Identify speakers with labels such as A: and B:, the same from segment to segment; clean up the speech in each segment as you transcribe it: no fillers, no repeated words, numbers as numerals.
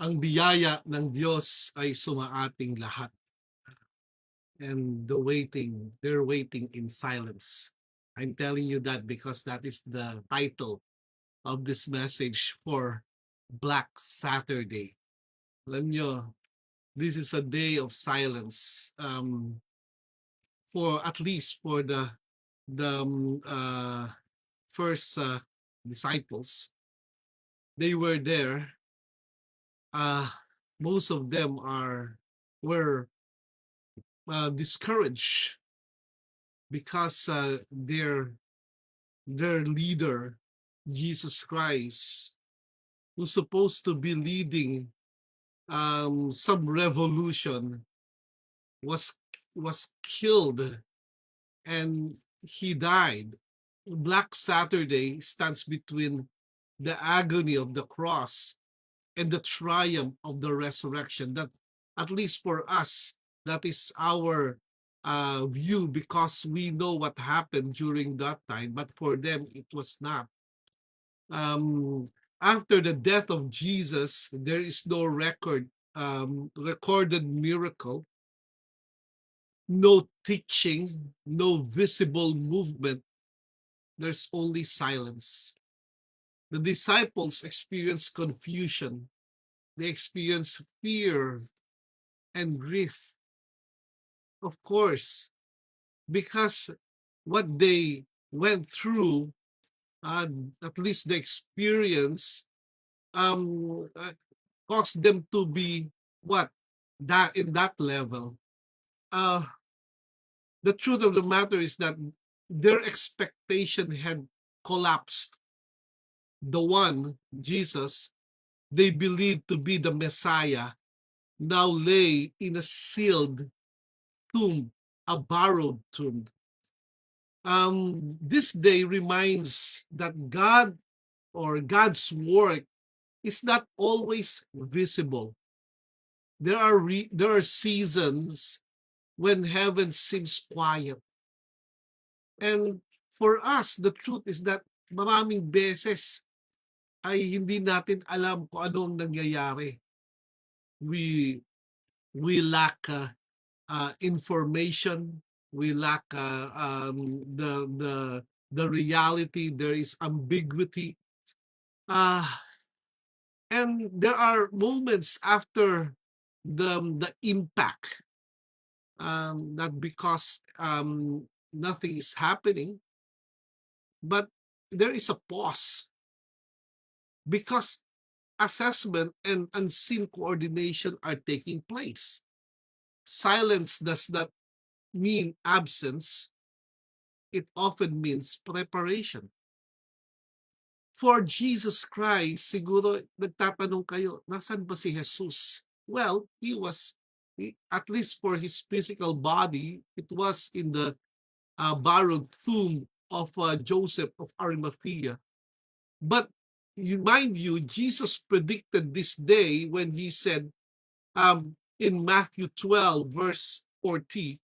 A: Ang biyaya ng Diyos ay sumaating lahat. And they're waiting in silence. I'm telling you that because that is the title of this message for Black Saturday. Alam nyo, this is a day of silence for at least for the first disciples. They were there. Most of them were discouraged because their leader, Jesus Christ, who's supposed to be leading some revolution, was killed and he died. Black Saturday stands between the agony of the cross and the triumph of the resurrection. That, at least for us, that is our view because we know what happened during that time, but for them it was not. Um, After the death of Jesus, there is no recorded miracle, no teaching, no visible movement. There's only silence. The disciples experienced confusion. They experienced fear and grief. Of course, because what they went through, at least the experience, caused them to be what that in that level. Uh, the truth of the matter is that their expectation had collapsed. The one, Jesus, they believed to be the Messiah, now lay in a sealed tomb, a borrowed tomb. This day reminds that God or God's work is not always visible. There are seasons when heaven seems quiet. And for us, the truth is that maraming beses ay hindi natin alam kung anong nangyayari. We lack information. We lack the reality. There is ambiguity. And there are moments after the impact, not because nothing is happening, but there is a pause because assessment and unseen coordination are taking place. Silence does not mean absence. It often means preparation. For Jesus Christ, siguro nagtatanong kayo, nasan ba si Jesus? Well, at least for his physical body, it was in the borrowed tomb of Joseph of Arimathea. But mind you, Jesus predicted this day when he said in Matthew 12, verse 40,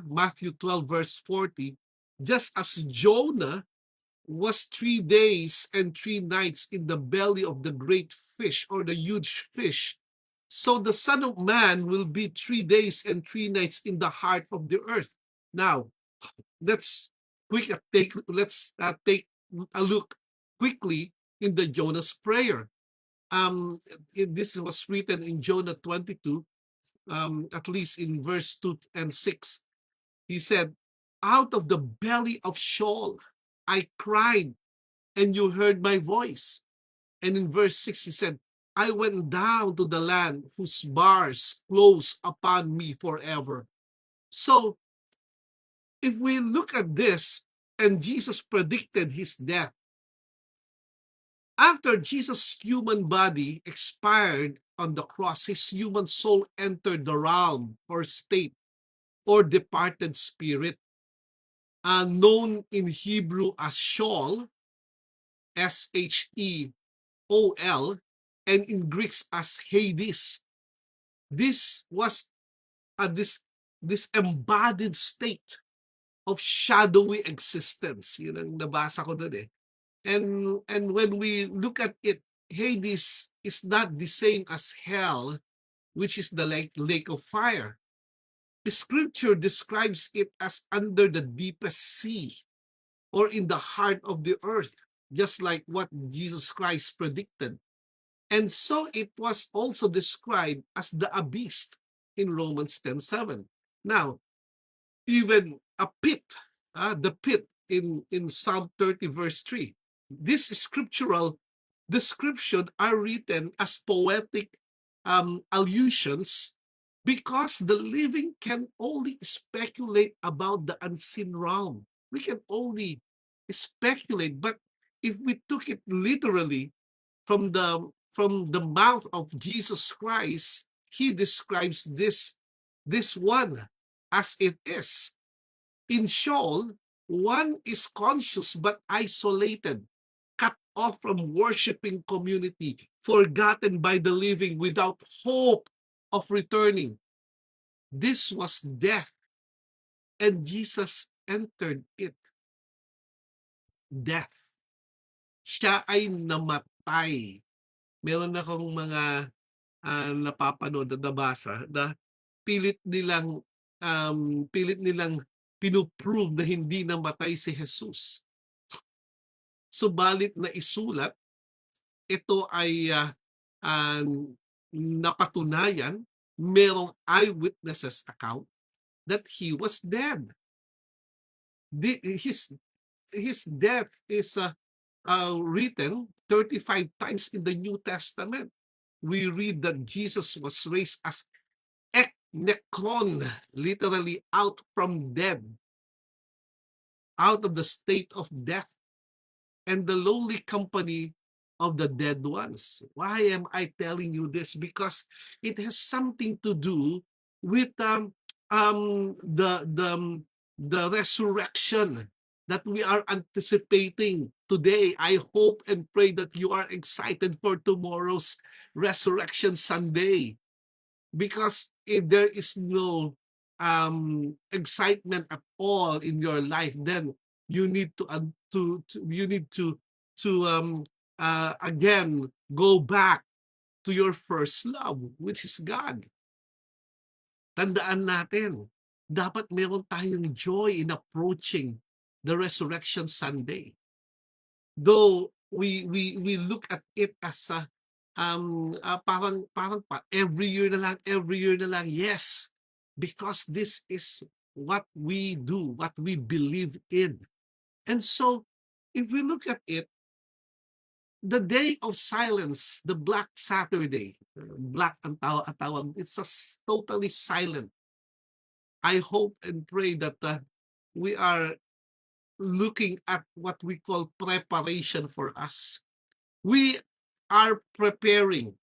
A: Matthew 12, verse 40, just as Jonah was 3 days and 3 nights in the belly of the great fish or the huge fish, so the Son of Man will be 3 days and 3 nights in the heart of the earth. Now, let's take a look quickly in the Jonah's prayer. This was written in Jonah 22, at least in verse 2 and 6. He said, out of the belly of Sheol, I cried, and you heard my voice. And in verse 6, he said, I went down to the land whose bars close upon me forever. So, if we look at this, and Jesus predicted his death, after Jesus' human body expired on the cross, his human soul entered the realm or state or departed spirit, known in Hebrew as Sheol, Sheol, and in Greek as Hades. This was this embodied state of shadowy existence. Yun ang nabasa ko doon eh. And when we look at it, Hades is not the same as hell, which is the lake of fire. The scripture describes it as under the deepest sea or in the heart of the earth, just like what Jesus Christ predicted. And so it was also described as the abyss in Romans 10:7. Now, even a pit, the pit in Psalm 30 verse 3. These scriptural descriptions are written as poetic allusions because the living can only speculate about the unseen realm. We can only speculate, but if we took it literally from the mouth of Jesus Christ, he describes this one as it is. In Sheol, one is conscious but isolated, cut off from worshiping community, forgotten by the living without hope of returning. This was death, and Jesus entered it. Death. Siya ay namatay. Meron akong mga napapanood at nabasa na pilit nilang pinuprove na hindi namatay si Jesus. Subalit na isulat, ito ay napatunayan, merong eyewitnesses account that he was dead. His death is written 35 times in the New Testament. We read that Jesus was raised as ek nekron, literally out from dead, out of the state of death and the lowly company of the dead ones. Why am I telling you this? Because it has something to do with the resurrection that we are anticipating today. I hope and pray that you are excited for tomorrow's Resurrection Sunday. Because if there is no excitement at all in your life, then you need to again go back to your first love, which is God. Tandaan natin, dapat meron tayong joy in approaching the Resurrection Sunday. Though we look at it as parang every year na lang. Yes, because this is what we do, what we believe in. And so, if we look at it, the day of silence, the Black Saturday, black ang tawag, it's just totally silent. I hope and pray that we are looking at what we call preparation for us. We are preparing.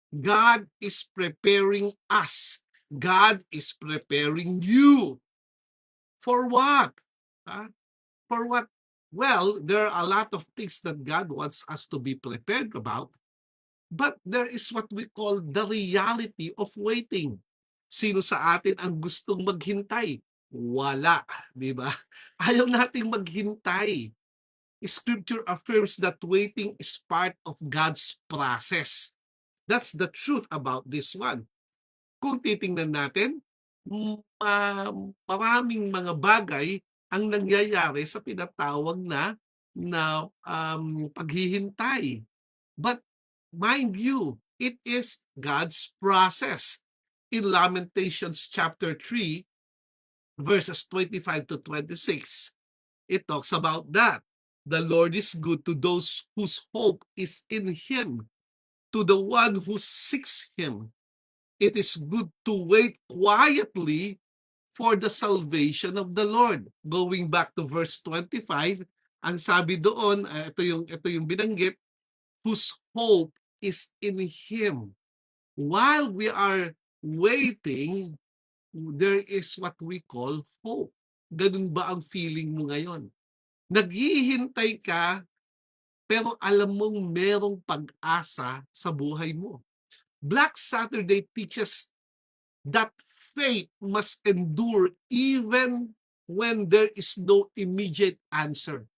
A: God is preparing us. God is preparing you. For what? For what? Well, there are a lot of things that God wants us to be prepared about. But there is what we call the reality of waiting. Sino sa atin ang gustong maghintay? Wala, di ba? Ayaw nating maghintay. Scripture affirms that waiting is part of God's process. That's the truth about this one. Kung titingnan natin, maraming mga bagay ang nangyayari sa tinatawag na paghihintay. But mind you, it is God's process. In Lamentations chapter 3, verses 25 to 26, it talks about that. The Lord is good to those whose hope is in Him, to the one who seeks Him. It is good to wait quietly for the salvation of the Lord. Going back to verse 25, ang sabi doon, ito yung binanggit, whose hope is in Him. While we are waiting, there is what we call hope. Ganun ba ang feeling mo ngayon? Naghihintay ka, pero alam mong merong pag-asa sa buhay mo. Black Saturday teaches that faith must endure even when there is no immediate answer.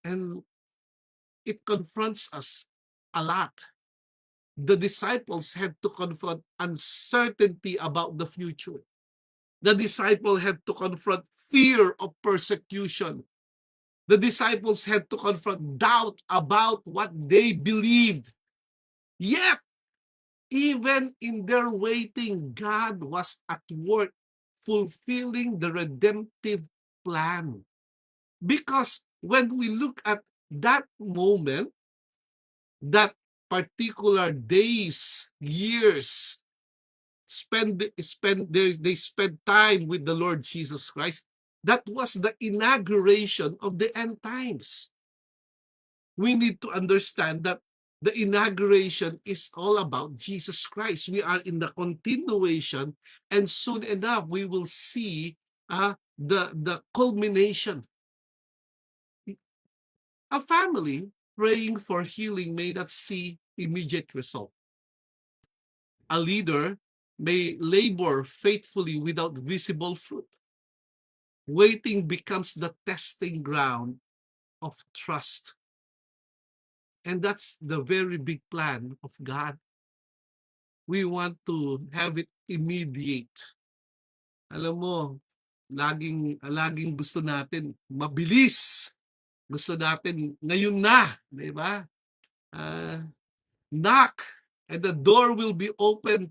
A: And it confronts us a lot. The disciples had to confront uncertainty about the future. The disciple had to confront fear of persecution. The disciples had to confront doubt about what they believed. Yet, even in their waiting, God was at work fulfilling the redemptive plan. Because when we look at that moment, that particular days, years, they spend time with the Lord Jesus Christ. That was the inauguration of the end times. We need to understand that the inauguration is all about Jesus Christ. We are in the continuation, and soon enough we will see the culmination. A family praying for healing may not see immediate result. A leader may labor faithfully without visible fruit. Waiting becomes the testing ground of trust. And that's the very big plan of God. We want to have it immediate. Alam mo, laging gusto natin mabilis. Gusto natin ngayon na, di ba? Knock and the door will be open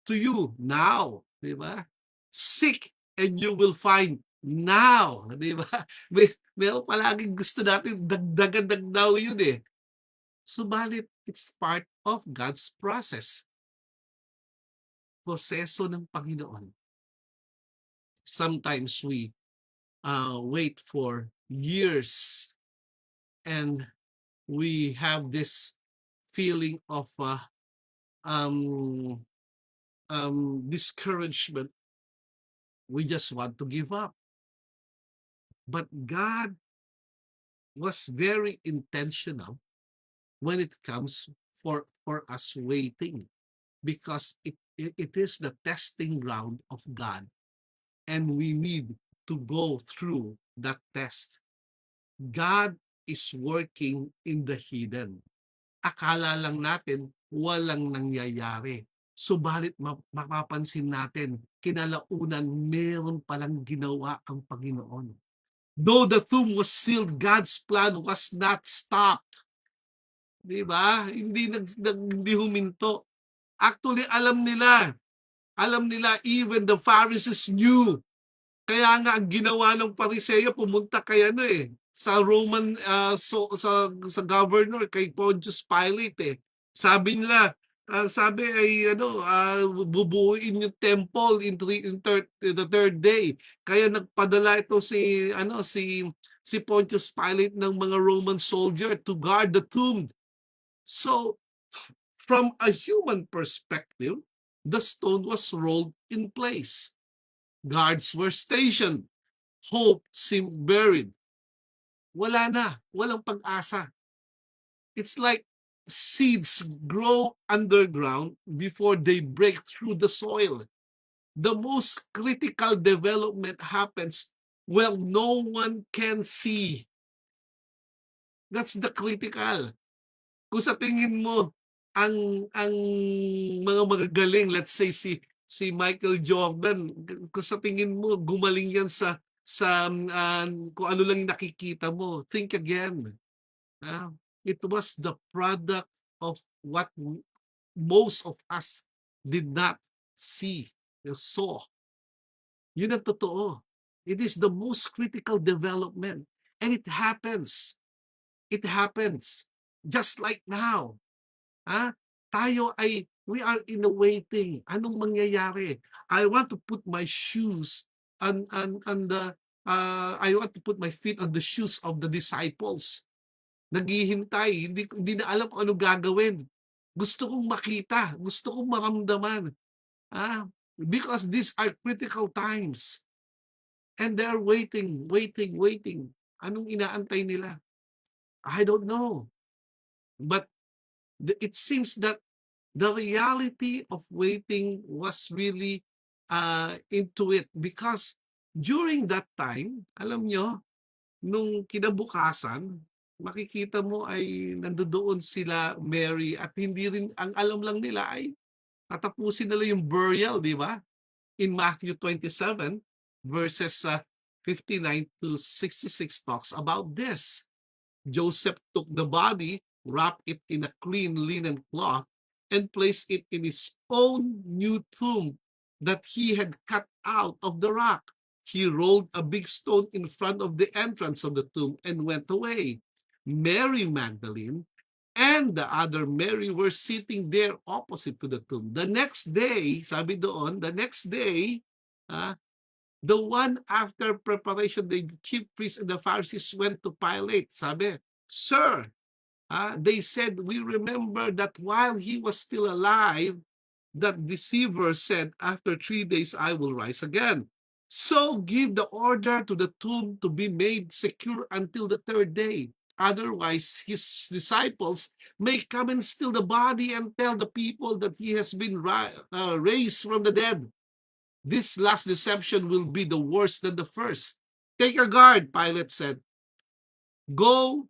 A: to you now, di ba? Seek and you will find now, di ba? Meron palaging gusto natin dagdagan now yun eh. Subalit, it's part of God's process. Proseso ng Panginoon. Sometimes we wait for years and we have this feeling of discouragement. We just want to give up. But God was very intentional when it comes for us waiting, because it is the testing ground of God, and we need to go through that test. God is working in the hidden. Akala lang natin walang nangyayari. Subalit mapapansin natin, kinalaunan meron palang ginawa ang Panginoon. Though the tomb was sealed, God's plan was not stopped. Di ba? Hindi huminto. Actually, alam nila, even the Pharisees knew. Kaya nga ang ginawa ng Pariseo, pumunta kay sa Roman sa governor, kay Pontius Pilate eh. Sabi nila, sabi ay bubuuin yung temple in the third day. Kaya nagpadala ito si Pontius Pilate ng mga Roman soldier to guard the tomb. So, from a human perspective, the stone was rolled in place. Guards were stationed. Hope seemed buried. Wala na. Walang pag-asa. It's like seeds grow underground before they break through the soil. The most critical development happens when no one can see. That's the critical. Kung sa tingin mo, ang mga magagaling, let's say si Michael Jordan, kung sa tingin mo gumaling yan sa kung ano lang yung nakikita mo, think again. It was the product of what most of us did not see or saw. Yun ang totoo. It is the most critical development. And it happens. It happens. Just like now. We are in a waiting. Anong mangyayari? I want to put my shoes on I want to put my feet on the shoes of the disciples. Naghihintay, hindi na alam kung ano gagawin. Gusto kong makita, gusto kong maramdaman. Because these are critical times. And they're waiting. Anong inaantay nila? I don't know. But it seems that the reality of waiting was really into it, because during that time, alam nyo, nung kinabukasan, makikita mo ay nandoon sila Mary at hindi rin ang alam lang nila ay tatapusin nila yung burial, di ba? In Matthew 27 verses 59 to 66 talks about this. Joseph took the body, wrapped it in a clean linen cloth, and placed it in his own new tomb that he had cut out of the rock. He rolled a big stone in front of the entrance of the tomb and went away. Mary Magdalene and the other Mary were sitting there opposite to the tomb. The next day, sabi doon, the next day, the one after preparation, the chief priests and the Pharisees went to Pilate. Sabi, Sir, they said, we remember that while he was still alive, that deceiver said, after 3 days I will rise again. So give the order to the tomb to be made secure until the third day. Otherwise, his disciples may come and steal the body and tell the people that he has been raised from the dead. This last deception will be the worse than the first. Take a guard, Pilate said. Go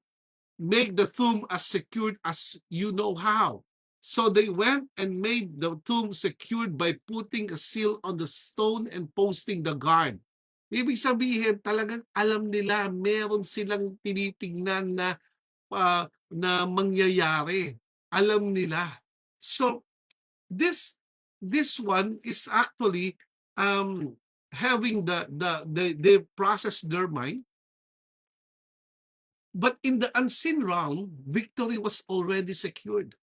A: make the tomb as secured as you know how. So they went and made the tomb secured by putting a seal on the stone and posting the guard. Ibig sabihin, talagang alam nila, meron silang tinitingnan na mangyayari. Alam nila. So this one is actually having they process their mind. But in the unseen realm, victory was already secured.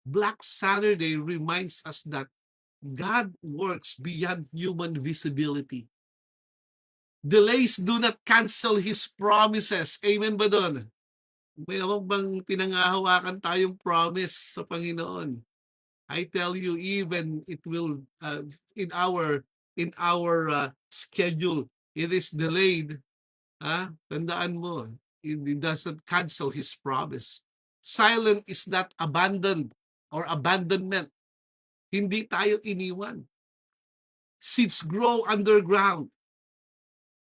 A: Black Saturday reminds us that God works beyond human visibility. Delays do not cancel His promises. Amen ba doon? Mayroon bang pinangahawakan tayong promise sa Panginoon? I tell you, even it will in our schedule, it is delayed. Tandaan mo, it doesn't cancel His promise. Silent is not abandoned or abandonment. Hindi tayo iniwan. Seeds grow underground.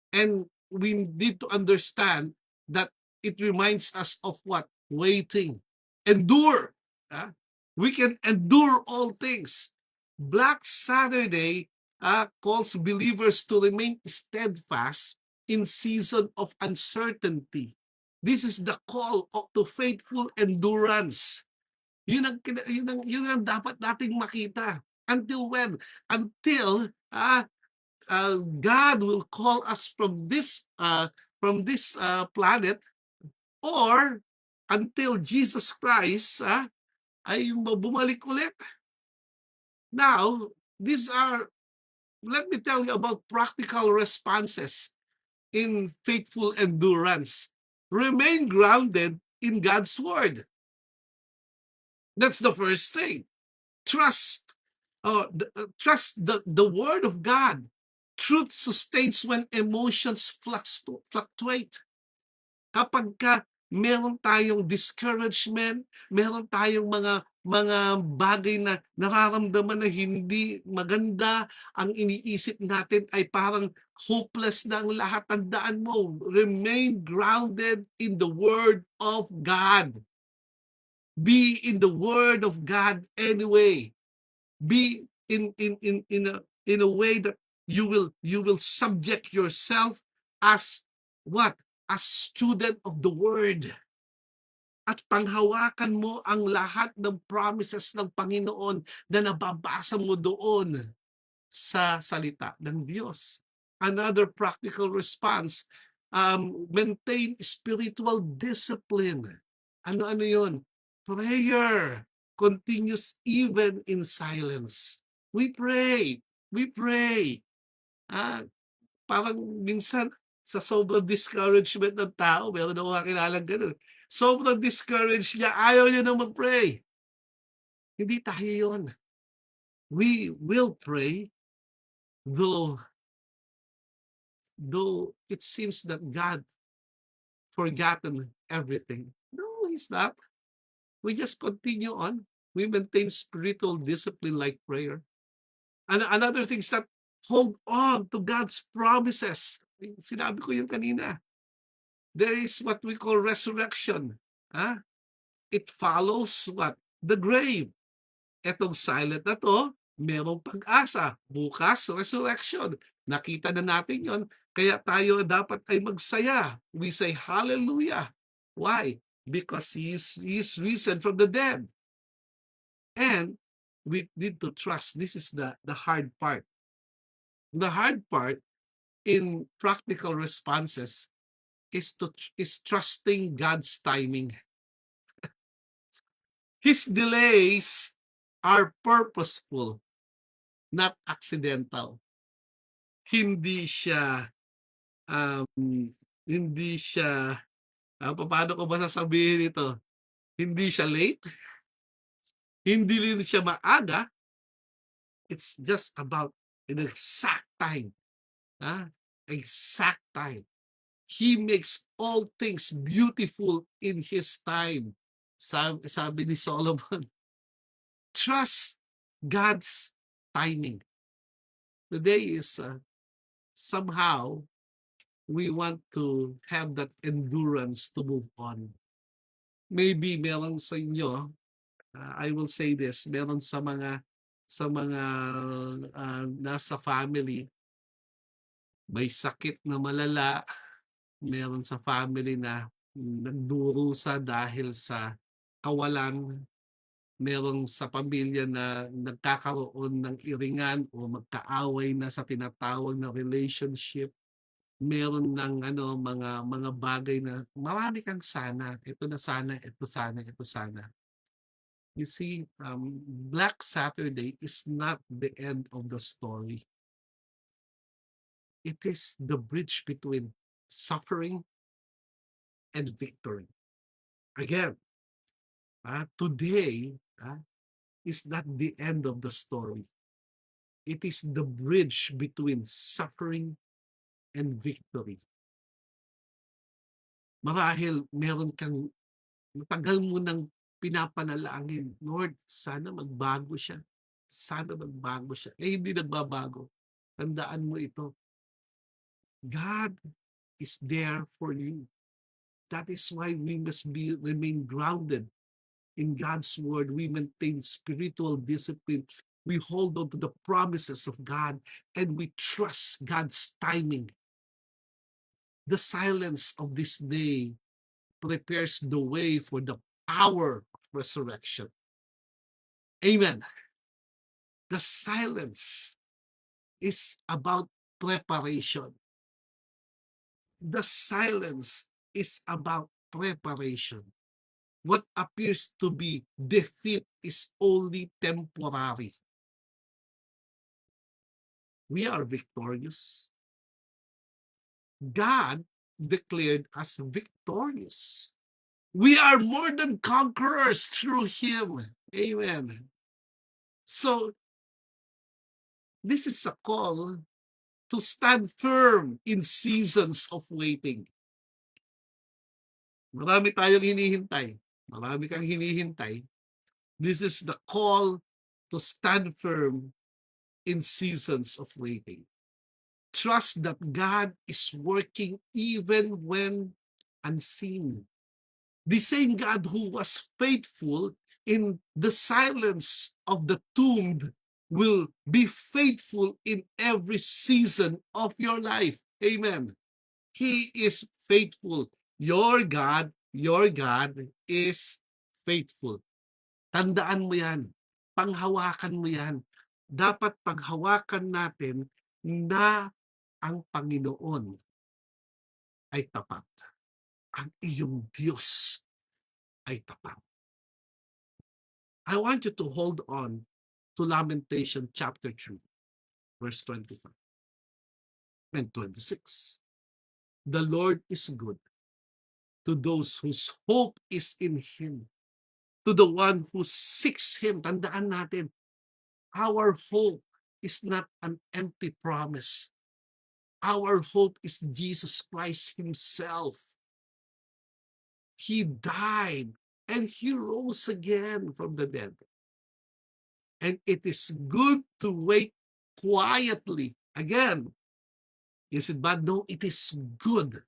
A: And we need to understand that it reminds us of what? Waiting. Endure. We can endure all things. Black Saturday calls believers to remain steadfast in season of uncertainty. This is the call to faithful endurance. Yun ang dapat nating makita. Until when? Until God will call us from this planet, or until Jesus Christ ay bumalik ulit. Now, let me tell you about practical responses in faithful endurance. Remain grounded in God's word. That's the first thing. Trust the word of God. Truth sustains when emotions fluctuate. Kapag meron tayong discouragement, meron tayong mga bagay na nararamdaman na hindi maganda, ang iniisip natin ay parang hopeless na ang lahat. Tandaan mo, remain grounded in the Word of God. Be in the Word of God anyway. Be in a way that you will subject yourself as what? As student of the Word. At panghawakan mo ang lahat ng promises ng Panginoon na nababasa mo doon sa salita ng Diyos. Another practical response, maintain spiritual discipline. Ano yun? Prayer continues even in silence. We pray. Parang minsan sa sobrang discouragement ng tao, meron ako kakilalang ganun. Sobrang discouraged niya, ayaw niya na mag-pray. Hindi tayo yun. We will pray, though it seems that God forgotten everything. No, He's not. We just continue on. We maintain spiritual discipline like prayer. And another thing is that hold on to God's promises. Sinabi ko yun kanina. there is what we call resurrection. Ah, it follows what? The grave. Etong silent na to, merong pag-asa. Bukas, resurrection. Nakita na natin yon. Kaya tayo dapat ay magsaya. We say hallelujah. Why? Because he is risen from the dead. And we need to trust. This is the hard part. The hard part in practical responses is trusting God's timing. His delays are purposeful, not accidental. Hindi siya hindi siya paano ko ba sasabihin ito? Hindi siya late, hindi rin siya maaga. It's just about an exact time. Exact time. He makes all things beautiful in His time. Sabi ni Solomon, trust God's timing. Today is somehow we want to have that endurance to move on. Maybe meron sa inyo, I will say this, meron sa mga nasa family, may sakit na malala, meron sa family na nagdurusa dahil sa kawalan, meron sa pamilya na nagkakaroon ng iringan o magkaaway na sa tinatawag na relationship, meron ng mga bagay na marami kang sana, ito na sana, ito sana, ito sana. You see, Black Saturday is not the end of the story. It is the bridge between suffering and victory. Again, today is not the end of the story. It is the bridge between suffering and victory. Marahil meron kang matagal mo nang pinapanalangin, Lord, sana magbago siya. Sana magbago siya. Hindi nagbabago. Tandaan mo ito. God is there for you. That is why we must remain grounded in God's word. We maintain spiritual discipline. We hold on to the promises of God and we trust God's timing. The silence of this day prepares the way for the power of resurrection. Amen. The silence is about preparation. The silence is about preparation. What appears to be defeat is only temporary. We are victorious. God declared us victorious. We are more than conquerors through Him. Amen. So, this is a call to stand firm in seasons of waiting. Marami tayong hinihintay. Marami kang hinihintay. This is the call to stand firm in seasons of waiting. Trust that God is working even when unseen. The same God who was faithful in the silence of the tomb will be faithful in every season of your life. Amen. He is faithful. Your God is faithful. Tandaan mo yan. Panghawakan mo yan. Dapat panghawakan natin na ang Panginoon ay tapat. Ang iyong Diyos ay tapat. I want you to hold on to Lamentation chapter 3, verse 25 and 26. The Lord is good to those whose hope is in Him. To the one who seeks Him. Tandaan natin, our hope is not an empty promise. Our hope is Jesus Christ Himself. He died and He rose again from the dead. And it is good to wait quietly. Again, is it bad? No, it is good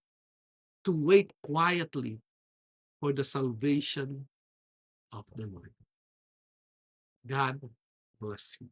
A: to to wait quietly for the salvation of the Lord. God bless you.